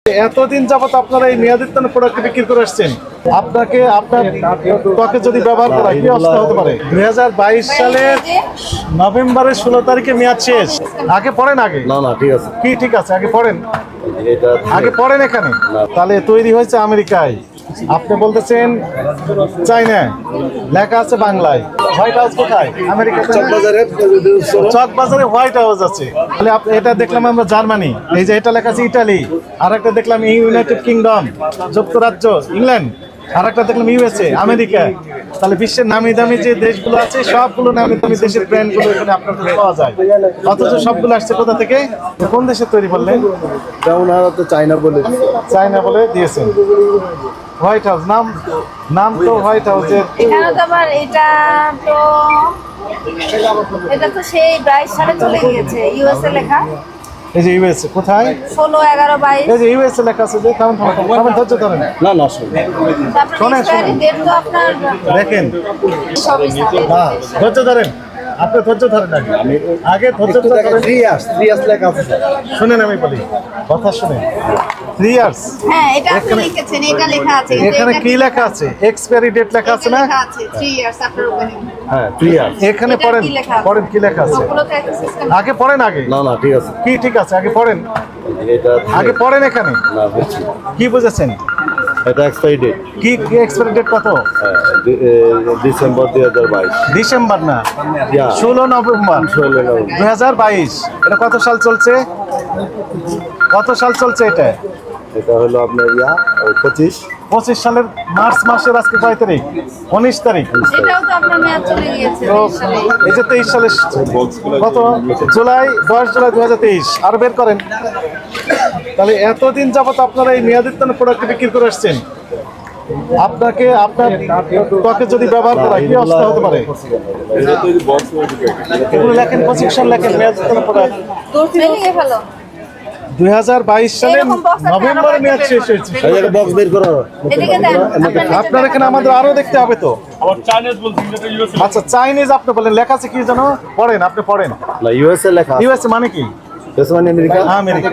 এতদিন যাবত আপনারা এই মেয়াদোত্তীর্ণ প্রোডাক্ট বিক্রি করে আসছেন, আপনাকে আপনার ত্বকে যদি ব্যবহার করা কি অবস্থা হতে পারে? 2022 সালের নভেম্বরের 16 তারিখে মেয়াদ শেষ। আগে পড়েন, আগে না না ঠিক আছে, কি ঠিক আছে, আগে পড়েন, এটা আগে পড়েন এখানে। তাহলে তৈরি হয়েছে আমেরিকায়, আপনি বলতেছেন চাইনা, লেখা আছে বাংলায়। হোয়াইট হাউস কোথায়? আমেরিকা চকবাজারে হোয়াইট হাউস আছে। তাহলে এটা দেখলাম আমরা জার্মানি, এই যে এটা লেখা আছে ইটালি, আর একটা দেখলাম ইউনাইটেড কিংডম, যুক্তরাজ্য, ইংল্যান্ড, আর একটা দেখলাম ইউএসএ, আমেরিকা। তাহলে বিশ্বের নামি দামি যে দেশগুলো আছে সবগুলো নামি দামি দেশের ব্র্যান্ডগুলো এখানে আপনার পাওয়া যায়, অথচ সবগুলো আসছে কোথা থেকে? কোন দেশে তৈরি বললেন? ওনারা তো চাইনা বলে চায়না বলে দিয়েছেন। হোয়াইট হাউস নাম, নাম তো হোয়াইট হাউসের। এখানে তো আবার এটা তো সেই 22 সালে চলে গিয়েছে, ইউএসএ লেখা। এই যে ইউএসএ কোথায়? 16, 11, 22। এই যে ইউএসএ লেখা আছে, যে কারণ ধৈর্য ধরেন, না না তারপরে এক্সপায়ারি ডেট তো আপনার দেখেন, সবই সামনে। ধৈর্য ধরেন, আপনি ধৈর্য ধরেন, আগে ধৈর্য ধরেন। 3 ইয়ার্স লেখা আছে। শুনেন, আমি বলি কথা শুনেন। 3 ইয়ার্স, হ্যাঁ, এটা আপনি লিখেছেন, এটা লেখা আছে। কিন্তু এখানে এটা কি লেখা আছে? এক্সপায়ারি ডেট লেখা আছে না? লেখা আছে 3 ইয়ার্স আপনার ওপেনিং। হ্যাঁ 3 ইয়ার্স। এখানে এটা পড়েন, কি লেখা আছে? পড়েন কি লেখা আছে, ওগুলো তো একটা সিস্টেম। আগে পড়েন, আগে না না ঠিক আছে, কি ঠিক আছে, আগে পড়েন, এটা আগে পড়েন এখানে। না বুঝছি, কি বুঝেছেন? এটা এক্সপায়ারি ডেট কি কি এক্সপায়ারি ডেট কত? ডিসেম্বর 2022। ডিসেম্বর না, ইয়া 16 নভেম্বর 2022। এটা কত সাল চলছে? কত সাল চলছে এটা? এটা হলো আপনার 25 সালের মার্চ মাসের আজকে কয় তারিখ? 19 তারিখ। এটাও তো আপনার মেয়াদ চলে গিয়েছে তো 23 সালে। এই যে 23 সালের কত? জুলাই, 10 জুলাই 2023। আর বের করেন। তাহলে এতদিন যাবত আপনারা এই মেয়াদোত্তীর্ণ প্রোডাক্ট বিক্রি করে আসছেন, আপনাকে আপনার ত্বকে যদি ব্যবহার করা কি অবস্থা হতে পারে? এগুলো লেখেন, প্রেসক্রিপশন লেখেন, মেয়াদোত্তীর্ণ প্রোডাক্ট। লিখে ফেলো। 2022 সালে এরকম box আছে, নভেম্বরে মেয়াদ শেষ হয়েছে। এটা বক্স বের করো। এদিকে দেন। আপনার এখানে আমাদের আরো দেখতে হবে তো। আচ্ছা, চাইনিজ আপনি বলেন, লেখা আছে কি জানো? পড়েন, আপনি পড়েন। না ইউএসএ লেখা আছে। ইউএসএ মানে কি? ইউএসএ মানে আমেরিকা। আমেরিকা।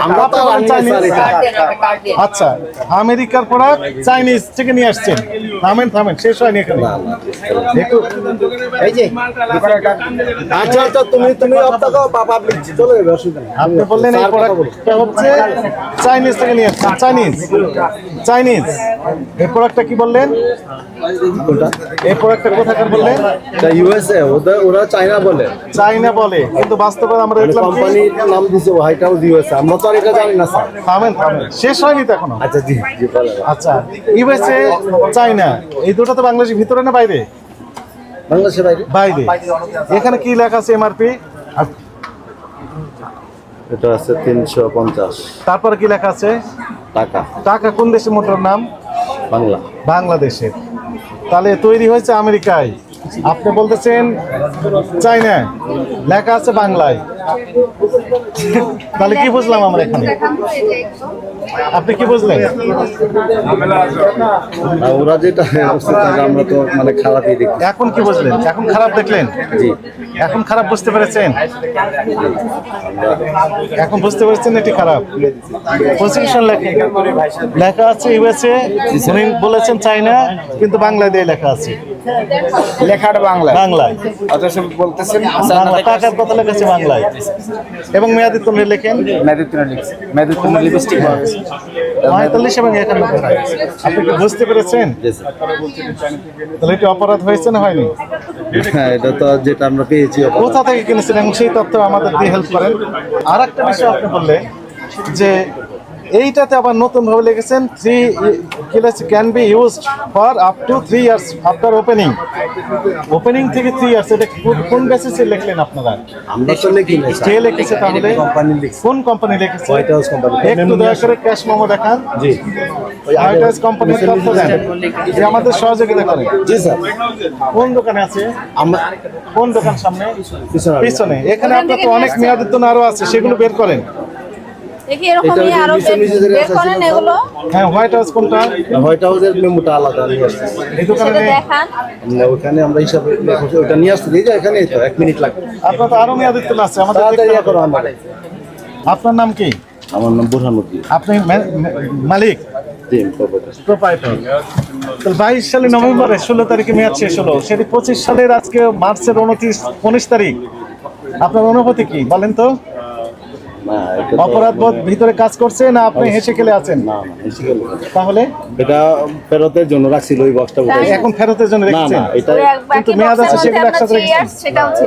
আমরা তো আপনার চাইনিজ। কার্ড দিয়ে। আচ্ছা, আমেরিকার প্রোডাক্ট চাইনিজ থেকে নিয়ে আসছেন। থামেন থামেন, শেষ হয়নি এখানে। একটু এই যে আচ্ছা আচ্ছা, তুমি আপনাকে পাবলিক চলে যাবে, অসুবিধা নেই। আপনি বললেন এই প্রোডাক্টটা হচ্ছে চাইনিজ থেকে নিয়ে আসছেন। Chinese, Chinese. এই প্রোডাক্টটা কি বললেন? কোনটা? এই প্রোডাক্টটা কোথাকার বললেন? এটা ইউএসএ, ওরা চায়না বলে। চাইনা বলে, কিন্তু বাস্তবে আমরা দেখলাম কি? কোম্পানির নাম দিছে হোয়াইট হাউস ইউএসএ। আমরা তো আর এটা জানি না স্যার। থামেন থামেন, শেষ হয়নি তো এখনো। আচ্ছা জি জি বলেন। আচ্ছা, ইউএসএ, চাইনা, এই দুটো তো বাংলাদেশের ভিতরে না বাইরে? বাংলাদেশের বাইরে। বাইরে। এখানে কি লেখা আছে এমআরপি? এটা আছে 350 তারপরে কি লেখা আছে? টাকা। টাকা কোন দেশের মুদ্রার নাম? বাংলা। বাংলাদেশের। তাহলে তৈরি হয়েছে আমেরিকায়, আপনি বলতেছেন চাইনা, লেখা আছে বাংলায়। তাহলে কি বুঝলাম আমরা এখানে? দেখান তো এটা একটু। আপনি কি বুঝলেন? আর ওরা যেটা অবস্থা থাকে আমরা তো মানে খারাপই দেখি। এখন কি বুঝলেন? এখন খারাপ দেখলেন? জি। এখন খারাপ বুঝতে পেরেছেন? এখন বুঝতে পেরেছেন এটি খারাপ? প্রেসক্রিপশন লেখা আছে ইউএসএ, উনি বলেছেন চাইনা, কিন্তু বাংলায় দিয়ে লেখা আছে। লেখাটা বাংলা, বাংলায় অথচ বলতেছেন বাংলা, টাকার কথা লেখা আছে বাংলায়, এবং মেয়াদিত্ব লেখেন মেদুত্তম লিপস্টিক। 45 এবং 91। আপনি কি বুঝতে পেরেছেন? তাহলে এটি অপরাধ হয়েছে না হয়নি? হ্যাঁ, এটা তো যেটা আমরা পেয়েছি। কোথা থেকে কিনেছেন এবং সেই তথ্য আমাদের দিয়ে হেল্প করেন। আর একটা বিষয় আপনি বললেন যে এইটাতে আবার নতুন ভাবে লিখেছেন can be used for up to 3 years after opening. Opening থেকে 3 ইয়ার্স, এটা কোন বেসিসে লিখলেন আপনারা? আমরা তো লিখি না কে লিখেছে তাহলে? কোম্পানি লিখছে। কোন কোম্পানি লিখেছে? White house company. একটু দয়া করে ক্যাশ মেমো দেখান। জি। হোয়াইট হাউস কোম্পানির তথ্য দেন, যে আমাদের সহযোগিতা করে। জি স্যার। কোন দোকানে আছে? আমরা কোন দোকান সামনে? পিছনে। পিছনে। এখানে আপনার তো অনেক মেয়াদোত্তীর্ণ আরো আছে, সেগুলো বের করেন। দেখি এরকমই আরো বের করেন এগুলো। হ্যাঁ, হোয়াইট হাউস কোনটা? হোয়াইট হাউসের মেমোটা আলাদা নিয়ে আসছে। এই দোকানে সেটা নেই। দেখান। ওখানে আমরা হিসাবে ওটা নিয়ে আসতে দিই, এখানেই তো 1 মিনিট লাগবে। আপনার তো আরো মেয়াদোত্তীর্ণ আছে, আমাদের তাড়াতাড়ি দেখতে হবে। করো আমাদের। আপনার নাম কি? আমার নাম বুরহানুদ্দিন। আপনি মালিক জি, প্রোপাইটার। প্রোপাইটর। তো 22 সালে নভেম্বরে 16 তারিখে মেয়াদ শেষ হলো, সেটি 25 সালের আজকে মার্চের 19 তারিখ। আপনার অনুভূতি কি বলেন তো? না, এটা তো- অপরাধ বোধ ভিতরে কাজ করছে না আপনি হেসে খেলে আছেন? না, না, এসে গেল। তাহলে এটা ফেরতের জন্য রাখছিল ওই বক্সটা। এখন ফেরতের জন্য না, রেখেছেন? না, এটা ওই কিন্তু বাকি মেয়াদ আছে বক্সের সেগুলো মধ্যে একসাথে আপনার রেখেছেন। cheers, সেটাও ছিল।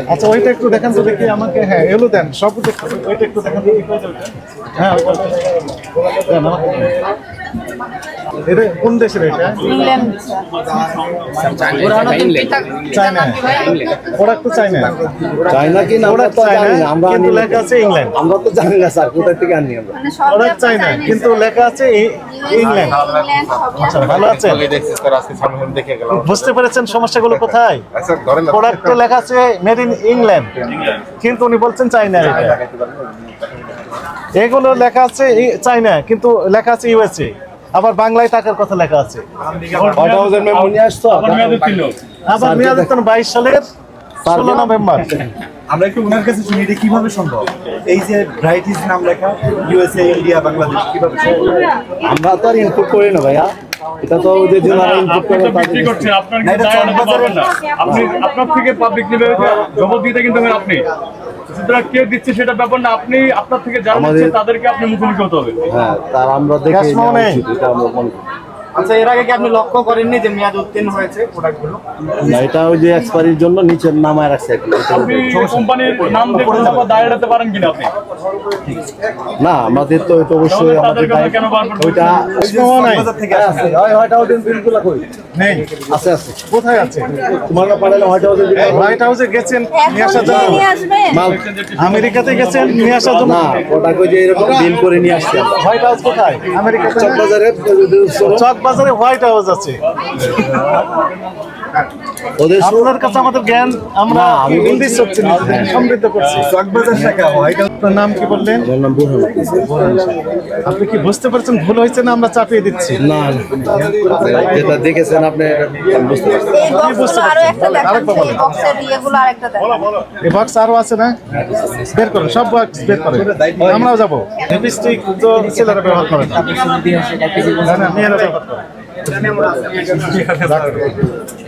আচ্ছা ওইটা একটু দেখান তো দেখি আমাকে। হ্যাঁ এগুলো দেন, সব দেখতে ওইটা একটু দেখান তো দেখি। হ্যাঁ ওইটা দেন আমাকে। এটা কোন দেশের এটা? ইংল্যান্ড। চায়না। প্রোডাক্ট তো চায়না। চায়না কি না আমরা প্রোডাক্ট তো চায়না জানি না, আমরা কিন্তু আনি না। লেখা আছে ইংল্যান্ড। আমরা তো জানি না স্যার কোথা থেকে আনি আমরা। মানে সব প্রোডাক্ট চায়না কিন্তু লেখা আছে ইংল্যান্ড। ইংল্যান্ড সবই আচ্ছা ভালো আছেন? বুঝতে পেরেছেন সমস্যাগুলো কোথায়? প্রোডাক্টে লেখা আছে মেড ইন ইংল্যান্ড কিন্তু উনি বলছেন চায়না। এটা এগুলো লেখা আছে চায়না কিন্তু লেখা আছে ইউএসএ, আবার বাংলায় টাকার কথা লেখা আছে। হোয়াইট হাউসের মেমো নিয়ে আসতো। আবার মেয়াদ 22 সালের 16 নভেম্বর। আমরা একটু ওনার কাছে শুনি এটা কিভাবে সম্ভব, এই যে ভ্যারাইটিস নাম লেখা ইউএসএ, ইন্ডিয়া, বাংলাদেশ কিভাবে সম্ভব? আমরা তো আর ইনপুট করি না ভাইয়া, এটা তো ওদের জন্য ইনপুট করে বিক্রি করছেন, আপনার না, কিন্তু এটা দায় আনতে চকবাজারে পারবেন না। আপনি আপনার থেকে পাবলিক নেবে জবাব দিতে কিন্তু হবেন আপনি। সুতরাং কে দিচ্ছে সেটা ব্যাপার না, আপনি আপনার থেকে যারা আমাদের- দিচ্ছে তাদেরকে আপনি মুখোমুখি হতে হবে। হ্যাঁ, তার আমরা দেখে Cash নেওয়া money। উচিত, এটা আমরা মনে করি। আচ্ছা, এর আগে কি আপনি লক্ষ্য করেননি যে মেয়াদ উত্তীর্ণ হয়েছে প্রোডাক্টগুলো? না, এটা ওই যে এক্সপায়ারির জন্য নিচে নামায় রাখছে এখন। এটা- আপনি কোম্পানির নাম দিয়ে কোনো ব্যাপার দায় এড়াতে পারেন কিনা আপনি? না, আমাদের তো এটা অবশ্যই তাহলে আমাদের তাদের কথা দায়িত্ব। কেন বারবার ওইটা চকবাজার থেকে আসে। আছে, হোয়াইট হাউসের বিলগুলো কই? নেই, আছে, আছে। কোথায় আছে? তোমরা পাঠালে হোয়াইট হাউসের বিল। হোয়াইট হাউসে গেছেন নিয়ে এখন আসার জন্য? নিয়ে আসবেন? মাল আমেরিকাতে গেছেন নিয়ে আসার জন্য? না, ওটা কই যে এরকম বিল করে নিয়ে আসছে আমরা। হোয়াইট হাউস কোথায়? আমেরিকাতে না? চকবাজারে চকবাজারে হোয়াইট হাউস আছে। ওদের আপনার কাছে আমাদের জ্ঞান আমরা না, আমি বলছি- ইংলিশ হচ্ছে না, সমৃদ্ধ করছি। চকবাজার শাখা হোয়াইট হাউস। আপনার নাম কি বললেন? আমার নাম বুরহানুদ্দিন। আপনি কি বুঝতে পারছেন ভুল হয়েছে না আমরা চাপিয়ে দিচ্ছি? না, যেটা দেখেছেন আপনি আমি বুঝতে পারছি। এই বক্সগুলো আরো একটা দেখান, আরেকবার এই বলেন। বক্সের ইয়েগুলো আরেকটা দেখান। এই বক্স আরো আছে না? বের করুন, সব বক্স বের করেন, আমরাও যাবো। লিপস্টিক তো ছেলেরা ব্যবহার করে না। না, না, মেয়েরা ব্যবহার করে।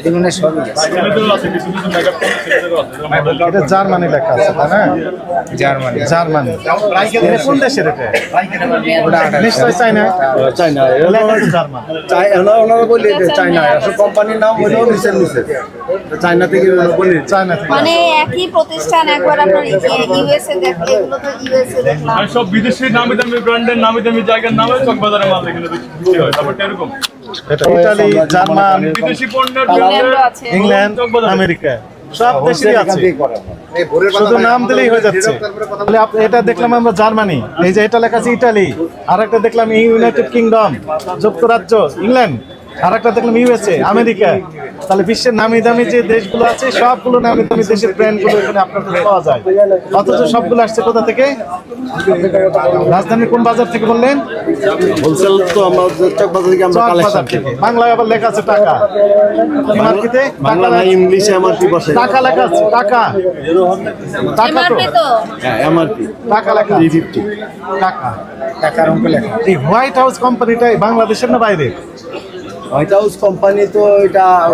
ছেলেদেরও আছে, কিছু কিছু মেকআপ করে ছেলেদেরও আছে। এটা জার্মানি লেখা আছে তাই না? জার্মানি। জার্মানি। এটা কোন দেশের এটা? নিশ্চয় চায়না। চায়না লেখা আছে জার্মান। ওনারা বলি যে চায়না, আসলে কোম্পানির নাম হলো নিচের নিচে চায়না থেকে বলি। চায়না থেকে। মানে একই প্রতিষ্ঠান, একবার আপনার ইউএসএ দেখলে, এগুলো তো ইউএসএ দেখলাম। আর সব বিদেশি নামি দামি ব্র্যান্ডের নামি দামি জায়গার নামে চকবাজারে মাল এখানে বিক্রি হয়। ব্যাপারটা এরকম। এটা ইতালি, জার্মান, বিদেশি পণ্যের ইংল্যান্ডও আছে। ইংল্যান্ড, আমেরিকা সব দেশেরই আছে। শুধু নাম দিলেই হয়ে যাচ্ছে। তাহলে এটা দেখলাম আমরা জার্মানি, এই যে এটা লেখা আছে ইটালি, আর একটা দেখলাম ইউনাইটেড কিংডম, যুক্তরাজ্য, ইংল্যান্ড, আর একটা দেখলাম ইউএসএ, আমেরিকা। তাহলে বিশ্বের নামি দামি যে দেশগুলো আছে সবগুলো নামি দামি দেশের ব্র্যান্ডগুলো এখানে আপনার কাছে পাওয়া যায়। অথচ সবগুলো আসছে কোথা থেকে? রাজধানীর কোন বাজার থেকে বললেন? হোলসেল তো আমরা চকবাজার থেকে আমরা চক কালেকশন বাজার থেকে। বাংলায় আবার লেখা আছে টাকা। এমআরপিতে বাংলা না ইংলিশে এমআরপি বসে। টাকা লেখা আছে, টাকা। টাকা তো, এমআরপি তো হ্যাঁ, এমআরপি টাকা লেখা আছে। 350। টাকা। টাকার অঙ্ক লেখা। এই হোয়াইট হাউস কোম্পানিটা বাংলাদেশের না বাইরে? হোয়াইট হাউস কোম্পানি তো এটা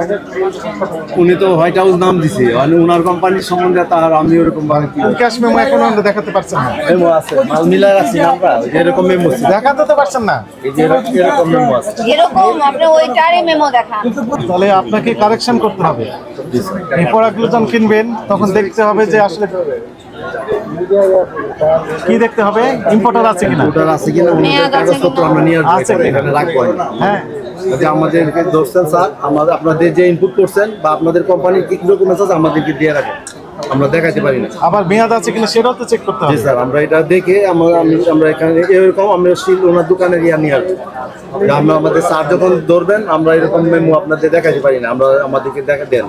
উনি তো হোয়াইট হাউস নাম দিছে, মানে ওনার কোম্পানির সম্বন্ধে তার আমি ওরকম ভাবে কি ক্যাশ মেমো এখন আমরা দেখাতে পারছেন না। মেমো আছে, মাল মিলাই রাখছি না আমরা, ওই যে এরকম মেমো আছে, দেখাতে তো পারছেন না। এই যে এরকম মেমো আছে। এরকম আপনি ওইটারই মেমো দেখান। তাহলে আপনাকে কারেকশন করতে হবে। এই প্রোডাক্টগুলো যখন কিনবেন তখন দেখতে হবে যে আসলে কি দেখতে হবে, ইম্পোর্টার আছে কিনা। ওটার আছে কিনা ওনাদের মেয়াদ আছে কাগজপত্র কিনা? আমরা নিয়ে আসবো, আছে কিনা? এখানে রাখবো না। হ্যাঁ, যে আমাদেরকে ধরছেন স্যার, আমাদের আপনাদের যে ইনপুট করছেন বা আপনাদের কোম্পানির কি ডকুমেন্টস আছে আমাদেরকে দিয়ে রাখেন, আমরা দেখাতে পারি না। আবার মেয়াদ আছে কিনা সেটাও তো চেক করতে জি হবে। স্যার, আমরা এটা দেখে আমরা এখানে এরকম আমরা স্টিল ওনার দোকানের ইয়া নিয়ে আসবো। যে আমরা আমাদের স্যার যখন ধরবেন আমরা এরকম মেমো আপনাদের দেখাতে পারি না, আমরা আমাদেরকে দেখা দেন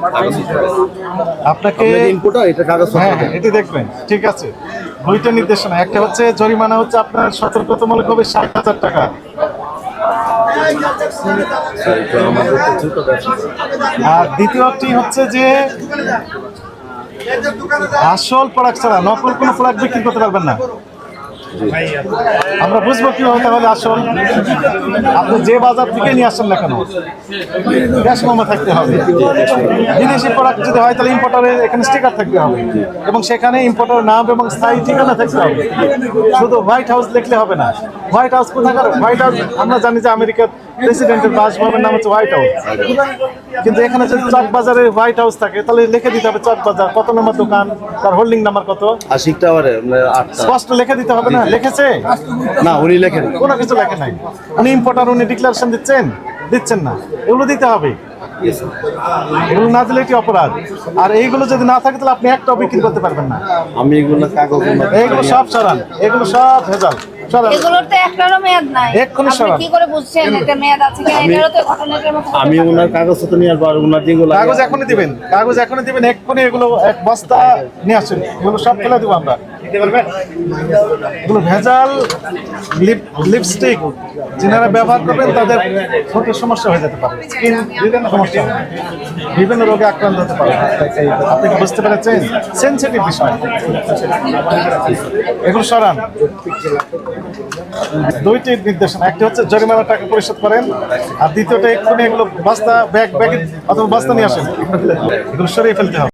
আপনাকে ইনপুট এটা কাগজ হ্যাঁ হ্যাঁ এটি দেখবেন। ঠিক আছে, দুইটা নির্দেশনা, একটা হচ্ছে জরিমানা হচ্ছে আপনার সতর্কতামূলক হবে 60,000 টাকা, আর দ্বিতীয়টি হচ্ছে যে আসল প্রোডাক্ট ছাড়া নকল কোনো প্রোডাক্ট বিক্রি করতে পারবেন না। আমরা বুঝবো কিভাবে তাহলে আসল? আপনি যে বাজার থেকে নিয়ে আসছেন না কেন, গ্যাস মামা থাকতে হবে। বিদেশি প্রোডাক্ট যদি হয় তাহলে ইম্পোর্টারের এখানে স্টিকার থাকতে হবে এবং সেখানে ইম্পোর্টারের নাম এবং স্থায়ী ঠিকানা থাকতে হবে। শুধু হোয়াইট হাউস লিখলে হবে না। হোয়াইট হাউস কোথাকার? হোয়াইট হাউস আমরা জানি যে আমেরিকার প্রেসিডেন্টের বাসভবনের নাম হচ্ছে হোয়াইট হাউস, কিন্তু এখানে যদি চক বাজারে হোয়াইট হাউস থাকে তাহলে লিখে দিতে হবে চক বাজার, কত নম্বর দোকান, তার হোল্ডিং নাম্বার কত, আশিক টাওয়ারে 8টা। স্পষ্ট লিখে দিতে হবে না? লিখেছে? না, উনি লেখেন। কোনো কিছু লেখে নাই। উনি ইম্পোর্টার, উনি ডিক্লারেশন দিচ্ছেন না, এগুলো দিতে হবে। এগুলো না দিলে এটি অপরাধ। আর এইগুলো যদি না থাকে তাহলে আপনি একটাও বিক্রি করতে পারবেন না। আমি এগুলো কাগজ এইগুলো সব সরান, এগুলো সব ভেজাল সরান। এগুলোর তো একটারও মেয়াদ নাই। এক্ষুনি আপনি সরান। কি করে বুঝছেন এটা মেয়াদ আছে কিনা? এটারও তো ঘটনাটার মতো আমি ওনার কাগজ তো নিয়ে আসবো, আর ওনার যেগুলো কাগজ এখনই দিবেন, কাগজ এখনই দিবেন, এক্ষুনি এগুলো এক বস্তা নিয়ে আসুন, এগুলো সব ফেলে দেবো আমরা। এগুলো ভেজাল লিপস্টিক যারা ব্যবহার করবেন তাদের ঠোঁটের সমস্যা হয়ে যেতে পারে, স্কিন সমস্যা হবে, বিভিন্ন রোগে আক্রান্ত হতে পারে। আপনি কি বুঝতে পেরেছেন? সেনসিটিভ বিষয়। এগুলো সরান। দুইটি নির্দেশনা, একটি হচ্ছে জরিমানা টাকা পরিশোধ করেন, আর দ্বিতীয়টা এক্ষুনি এগুলো বস্তা ব্যাগ অথবা বস্তা নিয়ে আসেন, এগুলো সরিয়ে ফেলতে হবে।